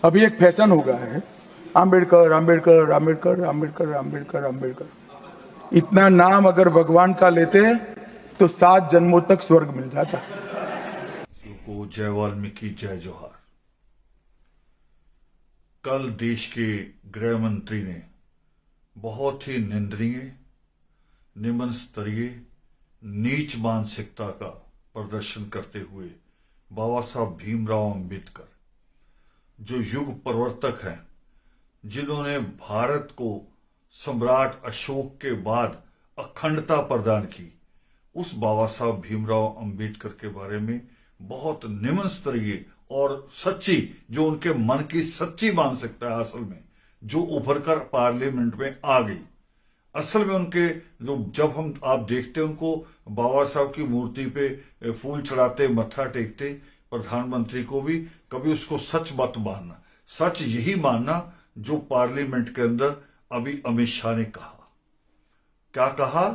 अभी एक फैशन हो गया है, आम्बेडकर आम्बेडकर आम्बेडकर आम्बेडकर आम्बेडकर आम्बेडकर। इतना नाम अगर भगवान का लेते तो 7 जन्मों तक स्वर्ग मिल जाता। को जय वाल्मीकि जय जोहार। कल देश के गृह मंत्री ने बहुत ही निंदनीय, निम्न स्तरीय, नीच मानसिकता का प्रदर्शन करते हुए बाबा साहब भीमराव अंबेडकर, जो युग प्रवर्तक हैं, जिन्होंने भारत को सम्राट अशोक के बाद अखंडता प्रदान की, उस बाबा साहब भीमराव अंबेडकर के बारे में बहुत निम्न स्तरीय और सच्ची, जो उनके मन की सच्ची मानसिकता है, असल में जो उभर कर पार्लियामेंट में आ गई। असल में उनके जो, जब हम आप देखते उनको बाबा साहब की मूर्ति पे फूल चढ़ाते, मत्था टेकते, प्रधानमंत्री को भी कभी उसको सच मत मानना, सच यही मानना जो पार्लियामेंट के अंदर अभी अमित शाह ने कहा। क्या कहा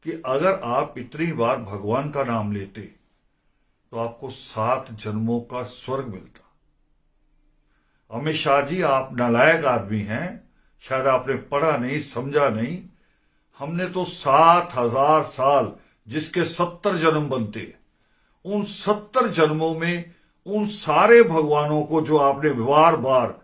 कि अगर आप इतनी बार भगवान का नाम लेते तो आपको 7 जन्मों का स्वर्ग मिलता। अमित शाह जी, आप नालायक आदमी हैं, शायद आपने पढ़ा नहीं, समझा नहीं। हमने तो 7,000 साल, जिसके 70 जन्म बनते, उन 70 जन्मों में उन सारे भगवानों को जो आपने बार बार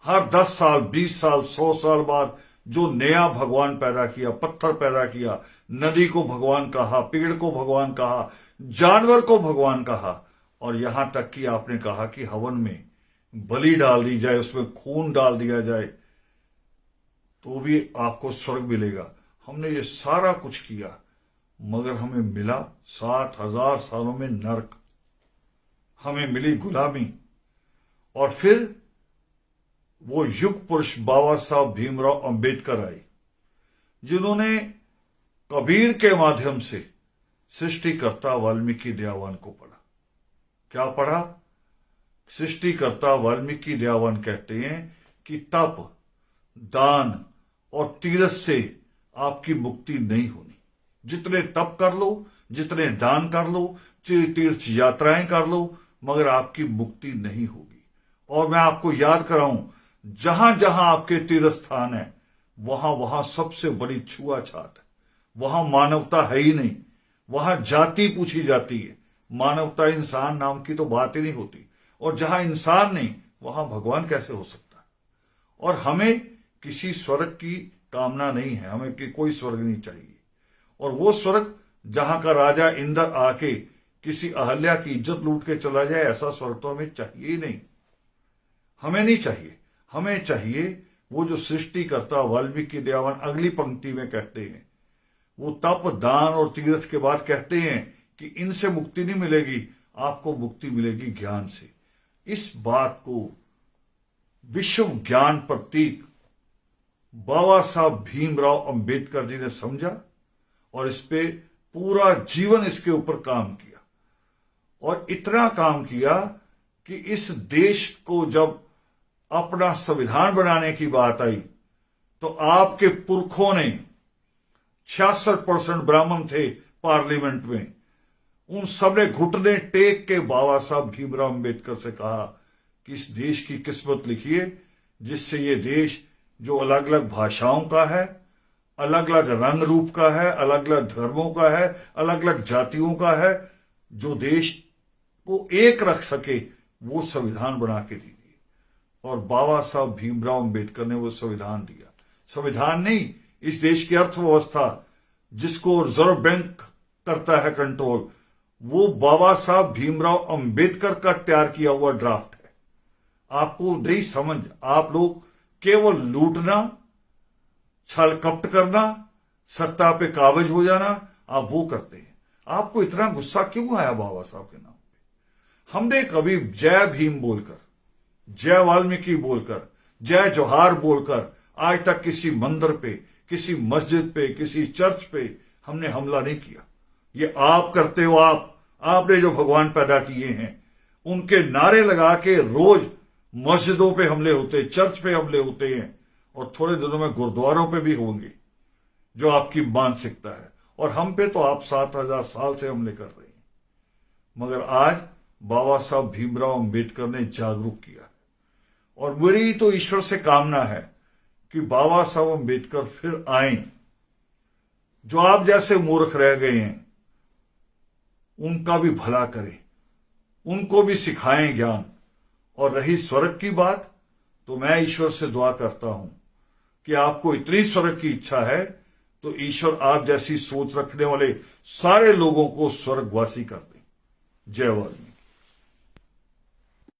हर 10 साल, 20 साल, 100 साल बाद जो नया भगवान पैदा किया, पत्थर पैदा किया, नदी को भगवान कहा, पेड़ को भगवान कहा, जानवर को भगवान कहा, और यहां तक कि आपने कहा कि हवन में बलि डाल दी जाए, उसमें खून डाल दिया जाए तो भी आपको स्वर्ग मिलेगा। हमने ये सारा कुछ किया, मगर हमें मिला 7,000 सालों में नरक, हमें मिली गुलामी। और फिर वो युग पुरुष बाबा साहब भीमराव अंबेडकर आए, जिन्होंने कबीर के माध्यम से सृष्टिकर्ता वाल्मीकि दयावान को पढ़ा। क्या पढ़ा? सृष्टिकर्ता वाल्मीकि दयावान कहते हैं कि तप, दान और तीरथ से आपकी मुक्ति नहीं होनी। जितने तप कर लो, जितने दान कर लो, तीर्थ यात्राएं कर लो, मगर आपकी मुक्ति नहीं होगी। और मैं आपको याद कराऊं, जहां जहां आपके तीर्थ स्थान है, वहां वहां सबसे बड़ी छुआछात है, वहां मानवता है ही नहीं, वहां जाति पूछी जाती है, मानवता, इंसान नाम की तो बात ही नहीं होती। और जहां इंसान नहीं, वहां भगवान कैसे हो सकता है? और हमें किसी स्वर्ग की कामना नहीं है, हमें कि कोई स्वर्ग नहीं चाहिए। और वो स्वर्ग जहां का राजा इंद्र आके किसी अहल्या की इज्जत लूट के चला जाए, ऐसा स्वर्ग तो हमें चाहिए ही नहीं, हमें नहीं चाहिए। हमें चाहिए वो जो सृष्टिकर्ता वाल्मीकि दयावान अगली पंक्ति में कहते हैं, वो तप, दान और तीर्थ के बाद कहते हैं कि इनसे मुक्ति नहीं मिलेगी, आपको मुक्ति मिलेगी ज्ञान से। इस बात को विश्व ज्ञान प्रतीक बाबा साहब भीमराव अंबेडकर जी ने समझा और इस पे पूरा जीवन इसके ऊपर काम किया। और इतना काम किया कि इस देश को जब अपना संविधान बनाने की बात आई, तो आपके पुरखों ने 66% ब्राह्मण थे पार्लियामेंट में, उन सबने घुटने टेक के बाबा साहब भीमराव अंबेडकर से कहा कि इस देश की किस्मत लिखिए, जिससे ये देश जो अलग अलग भाषाओं का है, अलग अलग रंग रूप का है, अलग अलग धर्मों का है, अलग अलग जातियों का है, जो देश को एक रख सके, वो संविधान बना के दीजिए। और बाबा साहब भीमराव अंबेडकर ने वो संविधान दिया। संविधान नहीं, इस देश की अर्थव्यवस्था जिसको रिजर्व बैंक करता है कंट्रोल, वो बाबा साहब भीमराव अंबेडकर का तैयार किया हुआ ड्राफ्ट है। आपको नहीं समझ, आप लोग केवल लूटना, छल कपट करना, सत्ता पे काबिज हो जाना, आप वो करते हैं। आपको इतना गुस्सा क्यों आया बाबा साहब के नाम पे? हमने कभी जय भीम बोलकर, जय वाल्मीकि बोलकर, जय जोहार बोलकर आज तक किसी मंदिर पे, किसी मस्जिद पे, किसी चर्च पे हमने हमला नहीं किया। ये आप करते हो। आपने जो भगवान पैदा किए हैं, उनके नारे लगा के रोज मस्जिदों पे हमले होते, चर्च पे हमले होते हैं, और थोड़े दिनों में गुरुद्वारों पे भी होंगे, जो आपकी मानसिकता है। और हम पे तो आप 7,000 साल से हमले कर रहे हैं। मगर आज बाबा साहब भीमराव अंबेडकर ने जागरूक किया और मेरी तो ईश्वर से कामना है कि बाबा साहब अम्बेडकर फिर आए। जो आप जैसे मूर्ख रह गए हैं उनका भी भला करें, उनको भी सिखाएं ज्ञान। और रही स्वर्ग की बात, तो मैं ईश्वर से दुआ करता हूं कि आपको इतनी स्वर्ग की इच्छा है तो ईश्वर आप जैसी सोच रखने वाले सारे लोगों को स्वर्गवासी कर दे। जय वाल्मीकि।